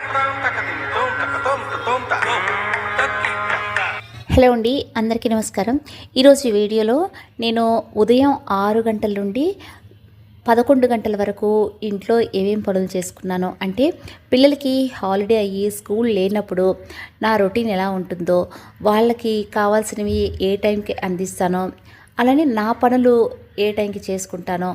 Hello అండి, అందరికీ నమస్కారం. ఈరోజు ఈ వీడియోలో నేను ఉదయం 6 గంటల నుండి 11 గంటల వరకు ఇంట్లో ఏమేం పనులు చేసుకున్నానో, అంటే పిల్లలకి హాలిడే అయ్యి స్కూల్ లేనప్పుడు నా రొటీన్ ఎలా ఉంటుందో, వాళ్ళకి కావాల్సినవి ఏ టైంకి అందిస్తానో, అలానే నా పనులు ఏ టైంకి చేసుకుంటానో,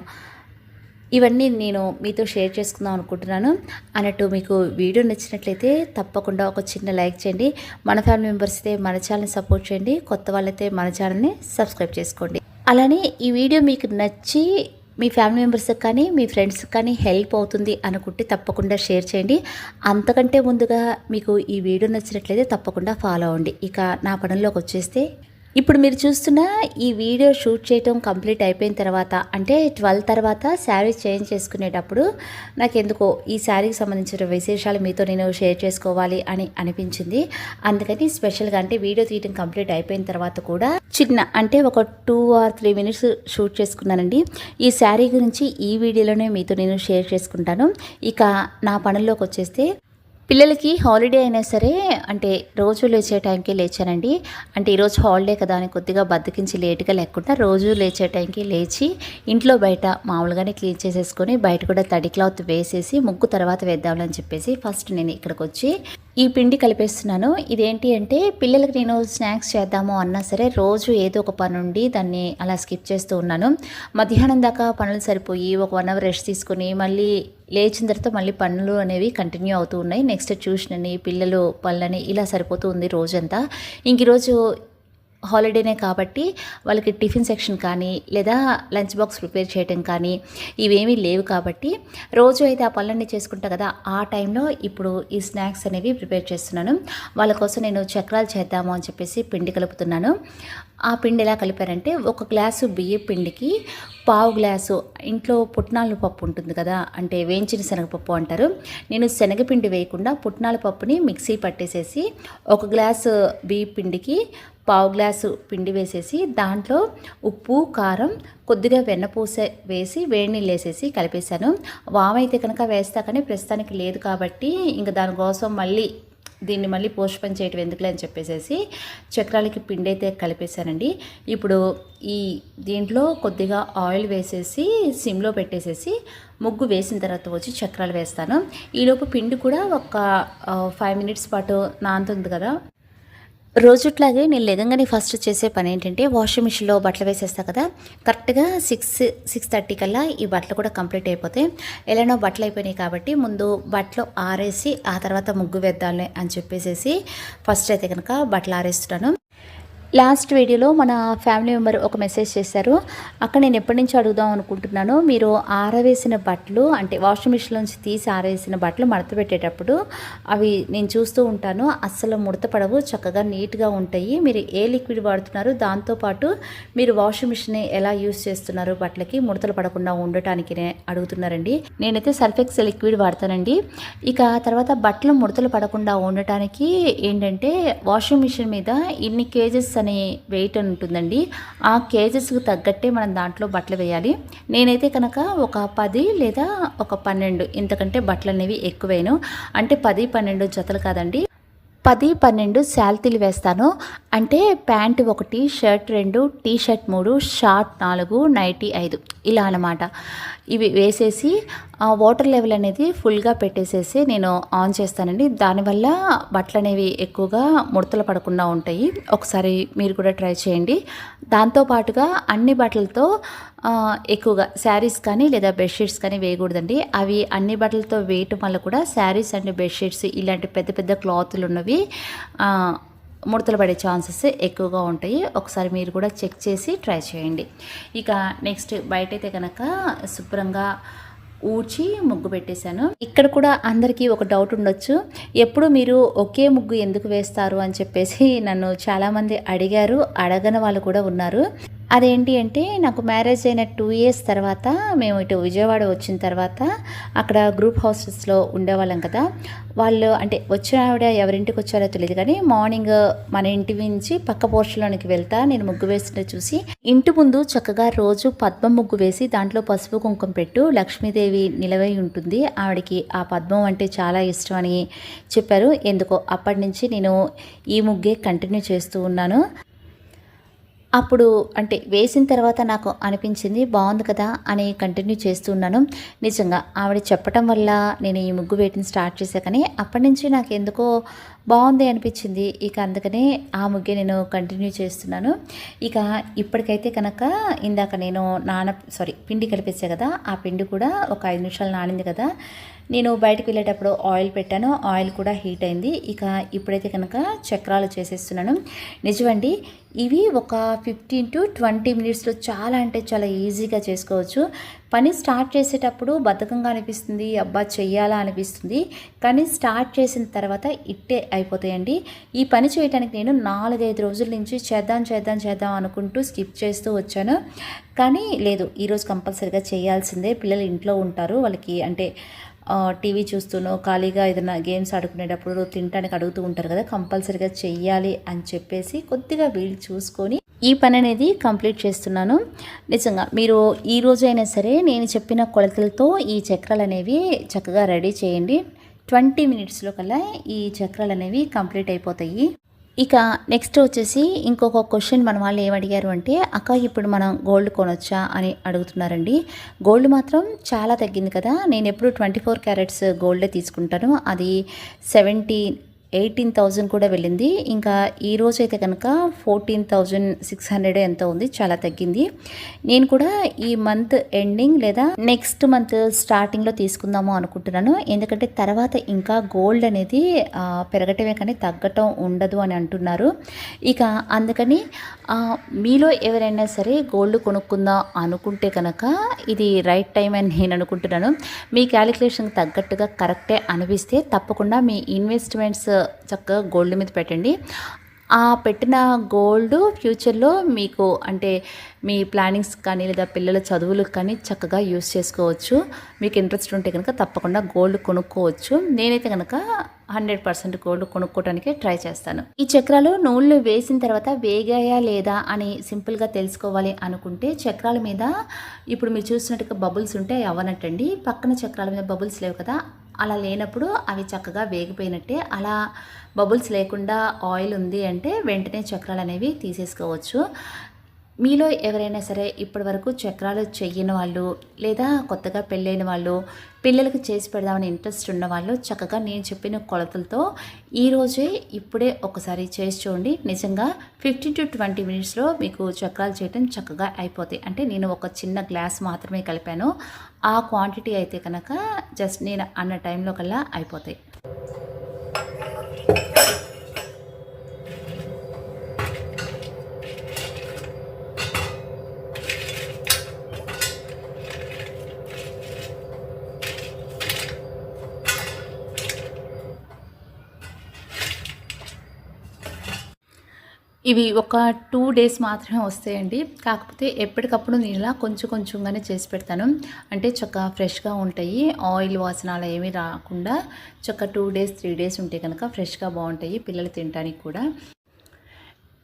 ఇవన్నీ నేను మీతో షేర్ చేసుకుందాం అనుకుంటున్నాను. అన్నట్టు మీకు వీడియో నచ్చినట్లయితే తప్పకుండా ఒక చిన్న లైక్ చేయండి. మన ఫ్యామిలీ మెంబర్స్ అయితే మన ఛానల్ని సపోర్ట్ చేయండి, కొత్త వాళ్ళైతే మన ఛానల్ని సబ్స్క్రైబ్ చేసుకోండి. అలానే ఈ వీడియో మీకు నచ్చి మీ ఫ్యామిలీ మెంబర్స్కి కానీ మీ ఫ్రెండ్స్కి కానీ హెల్ప్ అవుతుంది అనుకుంటే తప్పకుండా షేర్ చేయండి. అంతకంటే ముందుగా మీకు ఈ వీడియో నచ్చినట్లయితే తప్పకుండా ఫాలో అవ్వండి. ఇక నా పనుల్లోకి వచ్చేస్తే, ఇప్పుడు మీరు చూస్తున్న ఈ వీడియో షూట్ చేయటం కంప్లీట్ అయిపోయిన తర్వాత, అంటే 12 తర్వాత శారీ చేంజ్ చేసుకునేటప్పుడు నాకు ఎందుకో ఈ శారీకి సంబంధించిన విశేషాలు మీతో నేను షేర్ చేసుకోవాలి అని అనిపించింది. అందుకని స్పెషల్గా, అంటే వీడియో తీయటం కంప్లీట్ అయిపోయిన తర్వాత కూడా అంటే ఒక 2 or 3 minutes షూట్ చేసుకున్నానండి. ఈ శారీ గురించి ఈ వీడియోలోనే మీతో నేను షేర్ చేసుకుంటాను. ఇక నా పనుల్లోకి వచ్చేస్తే, పిల్లలకి హాలిడే అయినా సరే, అంటే రోజు లేచే టైంకి లేచానండి. అంటే ఈరోజు హాలిడే కదా అని కొద్దిగా బద్దకించి లేట్గా లేకుండా రోజు లేచే టైంకి లేచి ఇంట్లో బయట మామూలుగానే క్లీన్ చేసేసుకొని బయట కూడా తడి క్లాత్ వేసేసి ముగ్గు తర్వాత వేద్దామని చెప్పేసి ఫస్ట్ నేను ఇక్కడికి వచ్చి ఈ పిండి కలిపేస్తున్నాను. ఇదేంటి అంటే, పిల్లలకి నేను స్నాక్స్ చేద్దాము అన్నా సరే రోజు ఏదో ఒక పని ఉండి దాన్ని అలా స్కిప్ చేస్తూ ఉన్నాను. మధ్యాహ్నం దాకా పనులు సరిపోయి ఒక 1 hour రెస్ట్ తీసుకుని మళ్ళీ లేచిన తర్వాత మళ్ళీ పనులు అనేవి కంటిన్యూ అవుతూ ఉన్నాయి. నెక్స్ట్ ట్యూషన్ అని, పిల్లలు పనులని ఇలా సరిపోతూ ఉంది రోజంతా. ఇంక ఈరోజు హాలిడేనే కాబట్టి వాళ్ళకి టిఫిన్ సెక్షన్ కానీ లేదా లంచ్ బాక్స్ ప్రిపేర్ చేయడం కానీ ఇవేమీ లేవు కాబట్టి రోజు అయితే ఆ పనులన్నీ చేసుకుంటా కదా, ఆ టైంలో ఇప్పుడు ఈ స్నాక్స్ అనేవి ప్రిపేర్ చేస్తున్నాను. వాళ్ళ కోసం నేను చక్రాలు చేద్దాము అని చెప్పేసి పిండి కలుపుతున్నాను. ఆ పిండి ఎలా కలిపారంటే, 1 గ్లాసు బియ్యం పిండికి 1/2 గ్లాసు ఇంట్లో పుట్నాల పప్పు ఉంటుంది కదా, అంటే వేయించిన శనగపప్పు అంటారు. నేను శనగపిండి వేయకుండా పుట్నాల పప్పుని మిక్సీ పట్టేసేసి 1 గ్లాసు బియ్యం పిండికి 1/2 గ్లాసు పిండి వేసేసి దాంట్లో ఉప్పు, కారం, కొద్దిగా వెన్నపూస వేసి వేడి నీళ్ళు వేసేసి కలిపేశాను. వామైతే కనుక వేస్తా, కానీ ప్రస్తుతానికి లేదు కాబట్టి ఇంకా దానికోసం దీన్ని మళ్ళీ పోస్ట్ పని చేయటం ఎందుకులే అని చెప్పేసి చక్రాలకి పిండి అయితే కలిపేశానండి. ఇప్పుడు దీంట్లో కొద్దిగా ఆయిల్ వేసేసి సిమ్లో పెట్టేసేసి ముగ్గు వేసిన తర్వాత వచ్చి చక్రాలు వేస్తాను. ఈలోపు పిండి కూడా ఒక 5 minutes పాటు నానుతుంది కదా. రోజుట్లాగే నేను లేదంగానే ఫస్ట్ చేసే పని ఏంటంటే, వాషింగ్ మిషన్లో బట్టలు వేసేస్తా కదా, కరెక్ట్గా 6:30 కల్లా ఈ బట్టలు కూడా కంప్లీట్ అయిపోతాయి. ఎలానో బట్టలు అయిపోయినాయి కాబట్టి ముందు బట్టలు ఆరేసి ఆ తర్వాత ముగ్గు వేద్దాంలే అని చెప్పేసి ఫస్ట్ అయితే కనుక బట్టలు ఆరేస్తున్నాను. లాస్ట్ వీడియోలో మన ఫ్యామిలీ మెంబర్ ఒక మెసేజ్ చేశారు. అక్కడ నేను ఎప్పటి నుంచి అడుగుదాం అనుకుంటున్నాను, మీరు ఆరవేసిన బట్టలు, అంటే వాషింగ్ మిషన్ నుంచి తీసి ఆరవేసిన బట్టలు మడత పెట్టేటప్పుడు అవి నేను చూస్తూ ఉంటాను, అస్సలు ముడత పడవు, చక్కగా నీట్గా ఉంటాయి. మీరు ఏ లిక్విడ్ వాడుతున్నారు, దాంతోపాటు మీరు వాషింగ్ మిషన్ ఎలా యూస్ చేస్తున్నారు బట్టలకి ముడతలు పడకుండా ఉండటానికి అడుగుతున్నారండి. నేనైతే సర్ఫెక్స్ లిక్విడ్ వాడతానండి. ఇక తర్వాత బట్టలు ముడతలు పడకుండా ఉండటానికి ఏంటంటే, వాషింగ్ మిషన్ మీద ఇన్ని కేజెస్ అనే వెయిట్ అని ఉంటుందండి. ఆ కేజెస్కి తగ్గట్టే మనం దాంట్లో బట్టలు వేయాలి. నేనైతే కనుక ఒక 10 లేదా ఒక 12 ఇంతకంటే బట్టలు అనేవి ఎక్కువేను. అంటే 10-12 జతలు కాదండి, 10-12 శాల్తీలు వేస్తాను. అంటే pant 1, shirt 2, T shirt 3, short 4, nightie 5 ఇలా అన్నమాట. ఇవి వేసేసి వాటర్ లెవెల్ అనేది ఫుల్గా పెట్టేసేసి నేను ఆన్ చేస్తానండి. దానివల్ల బట్టలు అనేవి ఎక్కువగా ముడతలు పడకుండా ఉంటాయి. ఒకసారి మీరు కూడా ట్రై చేయండి. దాంతోపాటుగా అన్ని బట్టలతో ఎక్కువగా శారీస్ కానీ లేదా బెడ్షీట్స్ కానీ వేయకూడదండి. అవి అన్ని బట్టలతో వేయటం వల్ల కూడా శారీస్ అండ్ బెడ్షీట్స్ ఇలాంటి పెద్ద పెద్ద క్లాతులు ఉన్నవి ముడతలు పడే ఛాన్సెస్ ఎక్కువగా ఉంటాయి. ఒకసారి మీరు కూడా చెక్ చేసి ట్రై చేయండి. ఇక నెక్స్ట్ బయటైతే కనుక శుభ్రంగా ఊడ్చి ముగ్గు పెట్టేశాను. ఇక్కడ కూడా అందరికీ ఒక డౌట్ ఉండొచ్చు, ఎప్పుడు మీరు ఒకే ముగ్గు ఎందుకు వేస్తారు అని చెప్పేసి నన్ను చాలామంది అడిగారు, అడగని వాళ్ళు కూడా ఉన్నారు. అదేంటి అంటే నాకు మ్యారేజ్ అయిన 2 ఇయర్స్ తర్వాత మేము ఇటు విజయవాడ వచ్చిన తర్వాత అక్కడ గ్రూప్ హౌసెస్‌లో ఉండేవాళ్ళం కదా! వాళ్ళు అంటే వచ్చిన ఆవిడ ఎవరింటికి వచ్చారో తెలీదు కానీ మార్నింగ్ మన ఇంటి నుంచి పక్క పోర్షన్‌లోనికి వెళ్తా నేను ముగ్గు వేస్తుంటే చూసి ఇంటి ముందు చక్కగా రోజు పద్మం ముగ్గు వేసి దాంట్లో పసుపు కుంకుమ పెట్టు లక్ష్మీదేవి నిలవై ఉంటుంది. ఆవిడకి ఆ పద్మం అంటే చాలా ఇష్టం అని చెప్పారు. ఎందుకో అప్పటినుంచి నేను ఈ ముగ్గే కంటిన్యూ చేస్తూ ఉన్నాను. అప్పుడు అంటే వేసిన తర్వాత నాకు అనిపించింది బాగుంది కదా అని కంటిన్యూ చేస్తున్నాను. నిజంగా ఆవిడ చెప్పటం వల్ల నేను ఈ ముగ్గు వేయటం స్టార్ట్ చేశా కానీ అప్పటి నుంచి నాకు ఎందుకో బాగుంది అనిపించింది. ఇక అందుకనే ఆ ముగ్గే నేను కంటిన్యూ చేస్తున్నాను. ఇక ఇప్పటికైతే కనుక ఇందాక నేను పిండి కలిపేసా కదా, ఆ పిండి కూడా ఒక 5 నిమిషాలు నానింది కదా, నేను బయటకు వెళ్ళేటప్పుడు ఆయిల్ పెట్టాను. ఆయిల్ కూడా హీట్ అయింది. ఇక ఇప్పుడైతే కనుక చక్రాలు చేసేస్తున్నాను. నిజమండి, ఇవి ఒక 15 to 20 మినిట్స్లో చాలా అంటే చాలా ఈజీగా చేసుకోవచ్చు. పని స్టార్ట్ చేసేటప్పుడు బద్ధకంగా అనిపిస్తుంది, అబ్బా చెయ్యాలా అనిపిస్తుంది. కానీ స్టార్ట్ చేసిన తర్వాత ఇట్టే అయిపోతాయండి. ఈ పని చేయడానికి నేను 4-5 రోజుల నుంచి చేద్దాం అనుకుంటూ స్కిప్ చేస్తూ వచ్చాను. కానీ లేదు, ఈరోజు కంపల్సరీగా చేయాల్సిందే. పిల్లలు ఇంట్లో ఉంటారు, వాళ్ళకి అంటే టీవీ చూస్తూనో ఖాళీగా ఏదైనా గేమ్స్ ఆడుకునేటప్పుడు తినడానికి అడుగుతూ ఉంటారు కదా, కంపల్సరీగా చెయ్యాలి అని చెప్పేసి కొద్దిగా వీలు చూసుకొని ఈ పని అనేది కంప్లీట్ చేస్తున్నాను. నిజంగా మీరు ఈ రోజైనా సరే నేను చెప్పిన కొలతలతో ఈ చక్రాలు అనేవి చక్కగా రెడీ చేయండి. 20 మినిట్స్లో కల్లా ఈ చక్రాలు అనేవి కంప్లీట్ అయిపోతాయి. ఇక నెక్స్ట్ వచ్చేసి ఇంకొక క్వశ్చన్ మన వాళ్ళు ఏమడిగారు అంటే, అక్క ఇప్పుడు మనం గోల్డ్ కొనొచ్చా అని అడుగుతున్నారండి. గోల్డ్ మాత్రం చాలా తగ్గింది కదా, నేను ఎప్పుడు 24 క్యారెట్స్ గోల్డే తీసుకుంటాను. అది 18,000 కూడా వెళ్ళింది. ఇంకా ఈరోజు అయితే కనుక 14,600 ఎంత ఉంది, చాలా తగ్గింది. నేను కూడా ఈ మంత్ ఎండింగ్ లేదా నెక్స్ట్ మంత్ స్టార్టింగ్లో తీసుకుందాము అనుకుంటున్నాను. ఎందుకంటే తర్వాత ఇంకా గోల్డ్ అనేది పెరగటమే కానీ తగ్గటం ఉండదు అని అంటున్నారు. ఇక అందుకని మీలో ఎవరైనా సరే గోల్డ్ కొనుక్కుందాం అనుకుంటే కనుక ఇది రైట్ టైం అని నేను అనుకుంటున్నాను. మీ క్యాలిక్యులేషన్కి తగ్గట్టుగా కరెక్టే అనిపిస్తే తప్పకుండా మీ ఇన్వెస్ట్మెంట్స్ చక్కగా గోల్డ్ మీద పెట్టండి. ఆ పెట్టిన గోల్డ్ ఫ్యూచర్లో మీకు అంటే మీ ప్లానింగ్స్ కానీ లేదా పిల్లల చదువులకు కానీ చక్కగా యూస్ చేసుకోవచ్చు. మీకు ఇంట్రెస్ట్ ఉంటే కనుక తప్పకుండా గోల్డ్ కొనుక్కోవచ్చు. నేనైతే కనుక 100% గోల్డ్ కొనుక్కోవడానికి ట్రై చేస్తాను. ఈ చక్రాలు నూనెలో వేసిన తర్వాత వేగాయా లేదా అని సింపుల్గా తెలుసుకోవాలి అనుకుంటే చక్రాల మీద ఇప్పుడు మీరు చూసినట్టుగా బబుల్స్ ఉంటే అవ్వనట్టండి. పక్కన చక్రాల మీద బబుల్స్ లేవు కదా, అలా లేనప్పుడు అవి చక్కగా వేగిపోయినట్టే. అలా బబుల్స్ లేకుండా ఆయిల్ ఉంది అంటే వెంటనే చక్రాలు అనేవి తీసేసుకోవచ్చు. మీలో ఎవరైనా సరే ఇప్పటి వరకు చక్రాలు చెయ్యని వాళ్ళు లేదా కొత్తగా పెళ్ళైన వాళ్ళు, పిల్లలకు చేసి పెడదామని ఇంట్రెస్ట్ ఉన్న వాళ్ళు చక్కగా నేను చెప్పిన కొలతలతో ఈరోజే ఇప్పుడే ఒకసారి చేసి చూడండి. నిజంగా 15 to 20 మినిట్స్లో మీకు చక్రాలు చేయటం చక్కగా అయిపోతాయి. అంటే నేను ఒక చిన్న గ్లాస్ మాత్రమే కలిపాను. ఆ క్వాంటిటీ అయితే కనుక జస్ట్ నేను అన్న టైంలో కల్లా అయిపోతాయి. ఇవి ఒక 2 డేస్ మాత్రమే వస్తాయండి. కాకపోతే ఎప్పటికప్పుడు నేను ఇలా కొంచెం కొంచెంగానే చేసి పెడతాను. అంటే చక్కగా ఫ్రెష్గా ఉంటాయి, ఆయిల్ వాసన అలా ఏమీ రాకుండా చక్కగా 2 డేస్ 3 డేస్ ఉంటే కనుక ఫ్రెష్గా బాగుంటాయి పిల్లలు తినడానికి కూడా.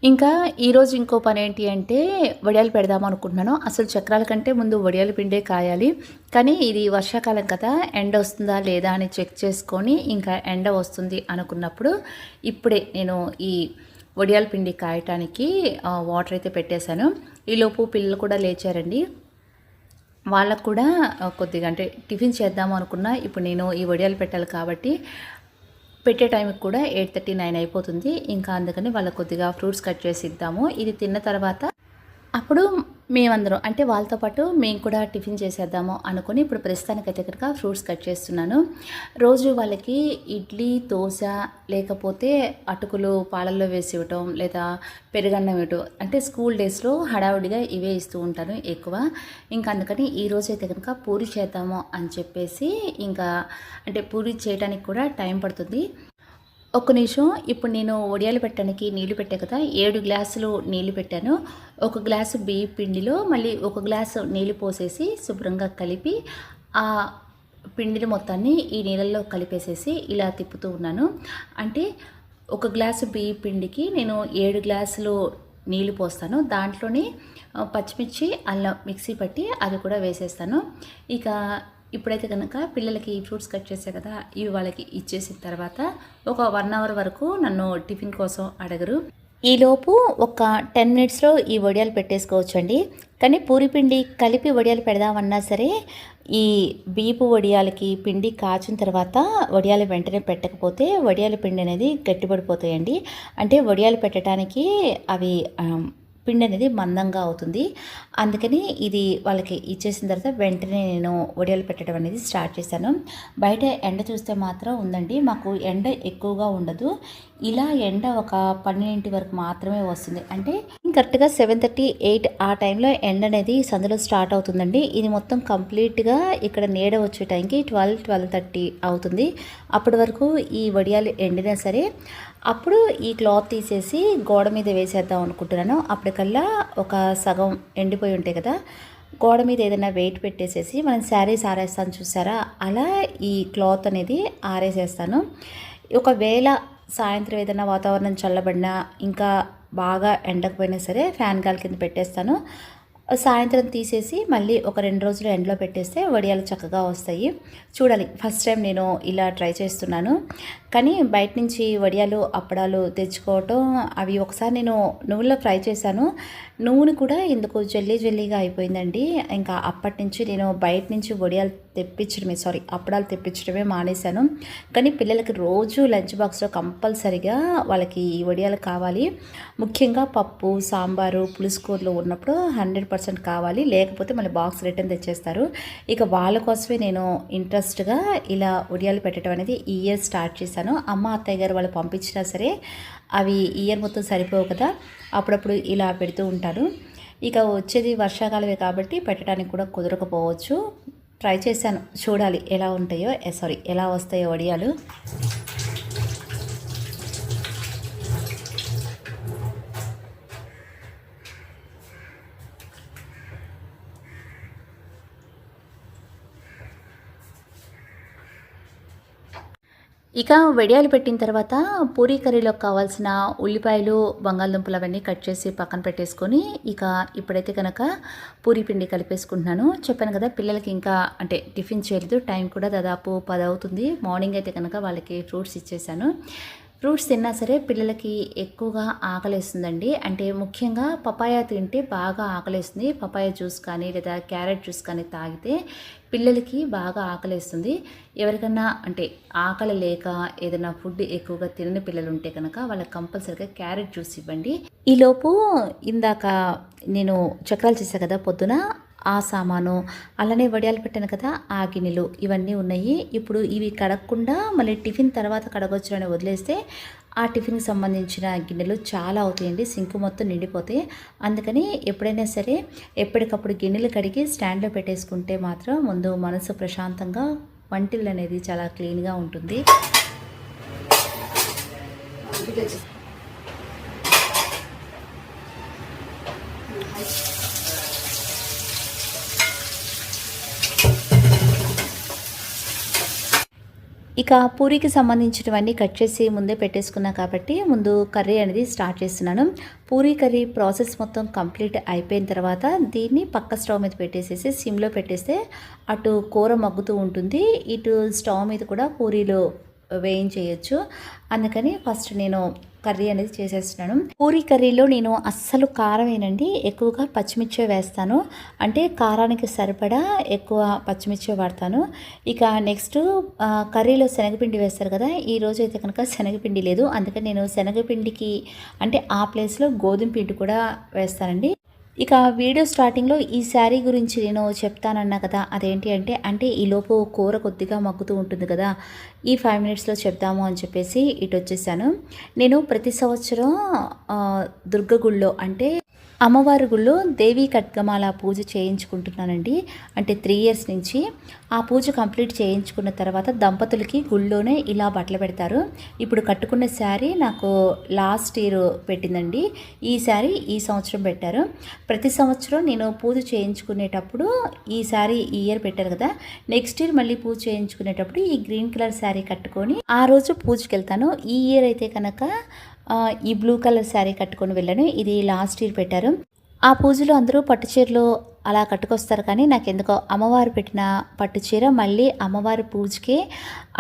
ఇంకా ఈరోజు ఇంకో పని ఏంటి అంటే వడియాలు పెడదాం అనుకుంటున్నాను. అసలు చక్రాల కంటే ముందు వడియాల పిండే కాయాలి. కానీ ఇది వర్షాకాలం కదా, ఎండ వస్తుందా లేదా అని చెక్ చేసుకొని ఇంకా ఎండ వస్తుంది అనుకున్నప్పుడు ఇప్పుడే నేను ఈ వడియాల పిండి కాయటానికి వాటర్ అయితే పెట్టేశాను. ఈలోపు పిల్లలు కూడా లేచారండి. వాళ్ళకు కూడా కొద్దిగా అంటే టిఫిన్ చేద్దాము అనుకున్నా. ఇప్పుడు నేను ఈ వడియాలు పెట్టాలి కాబట్టి పెట్టే టైంకి కూడా 8:30, 9 అయిపోతుంది. ఇంకా అందుకని వాళ్ళకు కొద్దిగా ఫ్రూట్స్ కట్ చేసి ఇద్దాము. ఇది తిన్న తర్వాత అప్పుడు మేమందరం అంటే వాళ్ళతో పాటు మేము కూడా టిఫిన్ చేసేద్దాము అనుకుని ఇప్పుడు ప్రస్తుతానికైతే కనుక ఫ్రూట్స్ కట్ చేస్తున్నాను. రోజు వాళ్ళకి ఇడ్లీ, దోశ లేకపోతే అటుకులు పాలల్లో వేసి ఇవ్వటం లేదా పెరుగన్నం ఇవ్వటం అంటే స్కూల్ డేస్లో హడావుడిగా ఇవే ఇస్తూ ఉంటాను ఎక్కువ. ఇంకా అందుకని ఈరోజైతే కనుక పూరి చేద్దాము అని చెప్పేసి ఇంకా అంటే పూరి చేయడానికి కూడా టైం పడుతుంది. ఒక్క నిమిషం. ఇప్పుడు నేను వడియాలు పెట్టడానికి నీళ్లు పెట్టా కదా, 7 గ్లాసులు నీళ్లు పెట్టాను. ఒక గ్లాసు బియ్య పిండిలో మళ్ళీ ఒక గ్లాసు నీళ్లు పోసేసి శుభ్రంగా కలిపి ఆ పిండిని మొత్తాన్ని ఈ నీళ్ళల్లో కలిపేసేసి ఇలా తిప్పుతూ ఉన్నాను. అంటే ఒక గ్లాసు బియ్య పిండికి నేను 7 గ్లాసులు నీళ్లు పోస్తాను. దాంట్లోనే పచ్చిమిర్చి, అల్లం మిక్సీ పట్టి అది కూడా వేసేస్తాను. ఇక ఇప్పుడైతే కనుక పిల్లలకి ఫ్రూట్స్ కట్ చేసే కదా, ఇవి వాళ్ళకి ఇచ్చేసిన తర్వాత ఒక 1 అవర్ వరకు నన్ను టిఫిన్ కోసం అడగరు. ఈలోపు ఒక 10 మినిట్స్లో ఈ వడియాలు పెట్టేసుకోవచ్చండి. కానీ పూరి పిండి కలిపి వడియాలు పెడదామన్నా సరే ఈ బియ్యపు వడియాలకి పిండి కాచిన తర్వాత వడియాలు వెంటనే పెట్టకపోతే వడియాల పిండి అనేది గట్టిపడిపోతాయండి. అంటే వడియాలు పెట్టడానికి అవి పిండి అనేది మందంగా అవుతుంది. అందుకని ఇది వాళ్ళకి ఇచ్చేసిన తర్వాత వెంటనే నేను వడియాలు పెట్టడం అనేది స్టార్ట్ చేశాను. బయట ఎండ చూస్తే మాత్రం ఉందండి, మాకు ఎండ ఎక్కువగా ఉండదు. ఇలా ఎండ ఒక 12 వరకు మాత్రమే వస్తుంది. అంటే కరెక్ట్గా 7:30, 8 ఆ టైంలో ఎండ అనేది సందులో స్టార్ట్ అవుతుందండి. ఇది మొత్తం కంప్లీట్గా ఇక్కడ నీడ వచ్చే టైంకి 12-12:30 అవుతుంది. అప్పటి వరకు ఈ వడియాలు ఎండినా సరే అప్పుడు ఈ క్లాత్ తీసేసి గోడ మీద వేసేద్దాం అనుకుంటున్నాను. అప్పటికల్లా ఒక సగం ఎండిపోయి ఉంటాయి కదా, గోడ మీద ఏదైనా వెయిట్ పెట్టేసేసి మనం శారీస్ ఆరేస్తాను చూసారా, అలా ఈ క్లాత్ అనేది ఆరేసేస్తాను. ఒకవేళ సాయంత్రం ఏదైనా వాతావరణం చల్లబడినా ఇంకా బాగా ఎండకపోయినా సరే ఫ్యాన్ గాలి కింద పెట్టేస్తాను. సాయంత్రం తీసేసి మళ్ళీ ఒక 2 రోజులు ఎండలో పెట్టేస్తే వడియాలు చక్కగా వస్తాయి. చూడాలి, ఫస్ట్ టైం నేను ఇలా ట్రై చేస్తున్నాను. కానీ బయట నుంచి వడియాలు అప్పడాలు తెచ్చుకోవటం, అవి ఒకసారి నేను నువ్వుల్లో ఫ్రై చేశాను. నూనె కూడా ఎందుకు జల్లీ జల్లీగా అయిపోయిందండి. ఇంకా అప్పటి నుంచి నేను బయట నుంచి వడియాలు అప్పడాలు తెప్పించడమే మానేశాను. కానీ పిల్లలకి రోజు లంచ్ బాక్స్లో కంపల్సరిగా వాళ్ళకి ఈ వడియాలు కావాలి. ముఖ్యంగా పప్పు, సాంబారు, పులుసుకూరలు ఉన్నప్పుడు 100% కావాలి. లేకపోతే మళ్ళీ బాక్స్ రిటర్న్ తెచ్చేస్తారు. ఇక వాళ్ళ కోసమే నేను ఇంట్రెస్ట్గా ఇలా వడియాలు పెట్టడం అనేది ఈ ఇయర్ స్టార్ట్ చేశాను. అమ్మ, అత్తయ్య గారు వాళ్ళు పంపించినా సరే అవి ఇయర్ మొత్తం సరిపోవు కదా, అప్పుడప్పుడు ఇలా పెడుతూ ఉంటాను. ఇక వచ్చేది వర్షాకాలమే కాబట్టి పెట్టడానికి కూడా కుదరకపోవచ్చు. ట్రై చేశాను, చూడాలి ఎలా ఉంటాయో ఎలా వస్తాయో వడియాలు. ఇక వడియాలు పెట్టిన తర్వాత పూరీ కర్రీలోకి కావాల్సిన ఉల్లిపాయలు, బంగాళదుంపలు అవన్నీ కట్ చేసి పక్కన పెట్టేసుకొని ఇక ఇప్పుడైతే కనుక పూరీ పిండి కలిపేసుకుంటున్నాను. చెప్పాను కదా, పిల్లలకి ఇంకా అంటే టిఫిన్ చేయలేదు, టైం కూడా దాదాపు 10 అవుతుంది. మార్నింగ్ అయితే కనుక వాళ్ళకి ఫ్రూట్స్ ఇచ్చేసాను. ఫ్రూట్స్ తిన్నా సరే పిల్లలకి ఎక్కువగా ఆకలేస్తుందండి. అంటే ముఖ్యంగా పపాయ తింటే బాగా ఆకలేస్తుంది. పపాయ జ్యూస్ కానీ లేదా క్యారెట్ జ్యూస్ కానీ తాగితే పిల్లలకి బాగా ఆకలేస్తుంది. ఎవరికన్నా అంటే ఆకలి లేక ఏదైనా ఫుడ్ ఎక్కువగా తినని పిల్లలు ఉంటే కనుక వాళ్ళకి కంపల్సరీగా క్యారెట్ జ్యూస్ ఇవ్వండి. ఈలోపు ఇందాక నేను చక్రాలు చేశాను కదా పొద్దున, ఆ సామాను, అలానే వడియాలు పెట్టాను కదా ఆ గిన్నెలు, ఇవన్నీ ఉన్నాయి. ఇప్పుడు ఇవి కడగకుండా మళ్ళీ టిఫిన్ తర్వాత కడగొచ్చులని వదిలేస్తే ఆ టిఫిన్కి సంబంధించిన గిన్నెలు చాలా అవుతాయండి, సింక్ మొత్తం నిండిపోతాయి. అందుకని ఎప్పుడైనా సరే ఎప్పటికప్పుడు గిన్నెలు కడిగి స్టాండ్లో పెట్టేసుకుంటే మాత్రం ముందు మనసు ప్రశాంతంగా, వంటిల్లు అనేది చాలా క్లీన్గా ఉంటుంది. ఇక పూరీకి సంబంధించినవన్నీ కట్ చేసి ముందే పెట్టేసుకున్నా కాబట్టి ముందు కర్రీ అనేది స్టార్ట్ చేస్తున్నాను. పూరీ కర్రీ ప్రాసెస్ మొత్తం కంప్లీట్ అయిపోయిన తర్వాత దీన్ని పక్క స్టవ్ మీద పెట్టేసేసి సిమ్లో పెట్టేస్తే అటు కూర మగ్గుతూ ఉంటుంది, ఇటు స్టవ్ మీద కూడా పూరీలు వేయించేయచ్చు. అందుకని ఫస్ట్ నేను కర్రీ అనేది చేసేస్తున్నాను. పూరీ కర్రీలో నేను అస్సలు కారం వేయనండి, ఎక్కువగా పచ్చిమిర్చి వేస్తాను. అంటే కారానికి సరిపడా ఎక్కువ పచ్చిమిర్చి వాడతాను. ఇక నెక్స్ట్ కర్రీలో శనగపిండి వేస్తారు కదా, ఈరోజు అయితే కనుక శనగపిండి లేదు. అందుకని నేను శనగపిండికి అంటే ఆ ప్లేస్లో గోధుమ పిండి కూడా వేస్తానండి. ఇక వీడియో స్టార్టింగ్లో ఈ శారీ గురించి నేను చెప్తానన్నా కదా, అదేంటి అంటే ఈలోపు కూర కొద్దిగా మగ్గుతూ ఉంటుంది కదా, ఈ 5 మినిట్స్లో చెప్దాము అని చెప్పేసి ఇటు వచ్చేసాను. నేను ప్రతి సంవత్సరం దుర్గగుళ్ళో అంటే అమ్మవారి గుళ్ళో దేవీ ఖడ్గమాల పూజ చేయించుకుంటున్నానండి. అంటే 3 ఇయర్స్ నుంచి. ఆ పూజ కంప్లీట్ చేయించుకున్న తర్వాత దంపతులకి గుళ్ళోనే ఇలా బట్టలు పెడతారు. ఇప్పుడు కట్టుకున్న శారీ నాకు లాస్ట్ ఇయర్ పెట్టిందండి. ఈ శారీ ఈ సంవత్సరం పెట్టారు. ప్రతి సంవత్సరం నేను పూజ చేయించుకునేటప్పుడు ఈ శారీ ఈ ఇయర్ పెట్టారు కదా, నెక్స్ట్ ఇయర్ మళ్ళీ పూజ చేయించుకునేటప్పుడు ఈ గ్రీన్ కలర్ శారీ కట్టుకొని ఆ రోజు పూజకి వెళ్తాను. ఈ ఇయర్ అయితే కనుక ఈ బ్లూ కలర్ శారీ కట్టుకొని వెళ్ళాను. ఇది లాస్ట్ ఇయర్ పెట్టారు. ఆ పూజలో అందరూ పట్టు చీరలు అలా కట్టుకొస్తారు, కానీ నాకెందుకో అమ్మవారు పెట్టిన పట్టు చీర మళ్ళీ అమ్మవారి పూజకి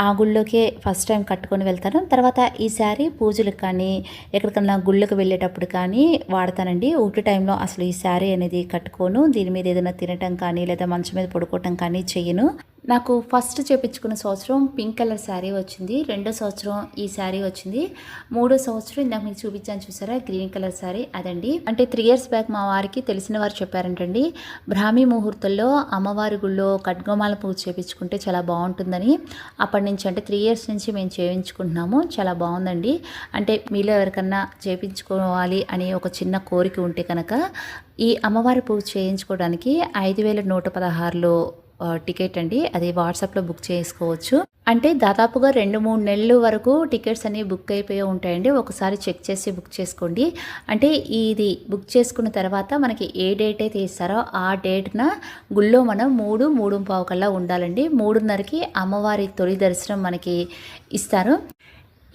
ఆ గుళ్ళోకే ఫస్ట్ టైం కట్టుకొని వెళ్తాను. తర్వాత ఈ శారీ పూజలకు కానీ ఎక్కడికన్నా గుళ్ళకు వెళ్ళేటప్పుడు కానీ వాడతానండి. ఒకటి టైంలో అసలు ఈ శారీ అనేది కట్టుకోను. దీని మీద ఏదైనా తినటం కానీ లేదా మంచం మీద పడుకోవటం కానీ చెయ్యను. నాకు ఫస్ట్ చేపించుకున్న సంవత్సరం పింక్ కలర్ శారీ వచ్చింది. రెండో సంవత్సరం ఈ శారీ వచ్చింది. మూడో సంవత్సరం ఇందాక మీకు చూపించాను చూసారా, గ్రీన్ కలర్ శారీ అదండి. అంటే 3 ఇయర్స్ బ్యాక్ మా వారికి తెలిసిన వారు చెప్పారంటండి, బ్రాహ్మీ ముహూర్తంలో అమ్మవారి గుళ్ళో ఖడ్గమాల పూజ చేయించుకుంటే చాలా బాగుంటుందని. అప్పటి నుంచి అంటే 3 ఇయర్స్ నుంచి మేము చేయించుకుంటున్నాము. చాలా బాగుందండి. అంటే మీలో ఎవరికన్నా చేయించుకోవాలి అని ఒక చిన్న కోరిక ఉంటే కనుక ఈ అమ్మవారి పూజ చేయించుకోవడానికి 5116లో టికెట్ అండి. అది వాట్సాప్లో బుక్ చేసుకోవచ్చు. అంటే దాదాపుగా 2-3 నెలల వరకు టికెట్స్ అనేవి బుక్ అయిపోయి ఉంటాయండి. ఒకసారి చెక్ చేసి బుక్ చేసుకోండి. అంటే ఇది బుక్ చేసుకున్న తర్వాత మనకి ఏ డేట్ అయితే ఇస్తారో ఆ డేట్న గుళ్ళో మనం 3-3:15 కల్లా ఉండాలండి. 3:30కి అమ్మవారి తొలి దర్శనం మనకి ఇస్తారు.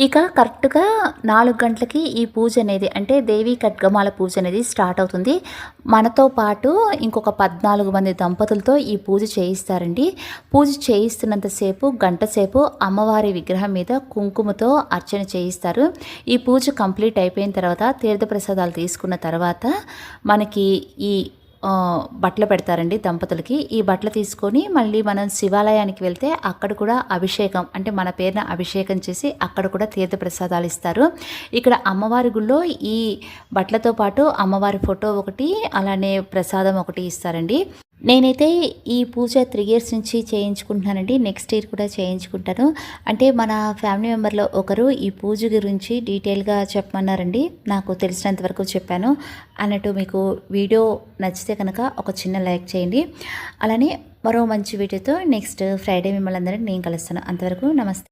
ఇక కరెక్ట్గా 4 గంటలకి ఈ పూజ అనేది అంటే దేవీ ఖడ్గమాల పూజ అనేది స్టార్ట్ అవుతుంది. మనతో పాటు ఇంకొక 14 మంది దంపతులతో ఈ పూజ చేయిస్తారండి. పూజ చేయిస్తున్నంతసేపు గంట సేపు అమ్మవారి విగ్రహం మీద కుంకుమతో అర్చన చేయిస్తారు. ఈ పూజ కంప్లీట్ అయిపోయిన తర్వాత తీర్థప్రసాదాలు తీసుకున్న తర్వాత మనకి ఈ బట్టలు పెడతారండి దంపతులకి. ఈ బట్టలు తీసుకొని మళ్ళీ మనం శివాలయానికి వెళ్తే అక్కడ కూడా అభిషేకం అంటే మన పేరున అభిషేకం చేసి అక్కడ కూడా తీర్థప్రసాదాలు ఇస్తారు. ఇక్కడ అమ్మవారి గుళ్ళో ఈ బట్టలతో పాటు అమ్మవారి ఫోటో ఒకటి అలానే ప్రసాదం ఒకటి ఇస్తారండి. నేనైతే ఈ పూజ 3 ఇయర్స్ నుంచి చేయించుకుంటున్నానండి. నెక్స్ట్ ఇయర్ కూడా చేయించుకుంటాను. అంటే మన ఫ్యామిలీ మెంబర్లో ఒకరు ఈ పూజ గురించి డీటెయిల్గా చెప్పమన్నారండి. నాకు తెలిసినంత వరకు చెప్పాను అన్నట్టు. మీకు వీడియో నచ్చితే కనుక ఒక చిన్న లైక్ చేయండి. అలానే మరో మంచి వీడియోతో నెక్స్ట్ ఫ్రైడే మిమ్మల్ని అందరినీ నేను కలుస్తాను. అంతవరకు నమస్తే.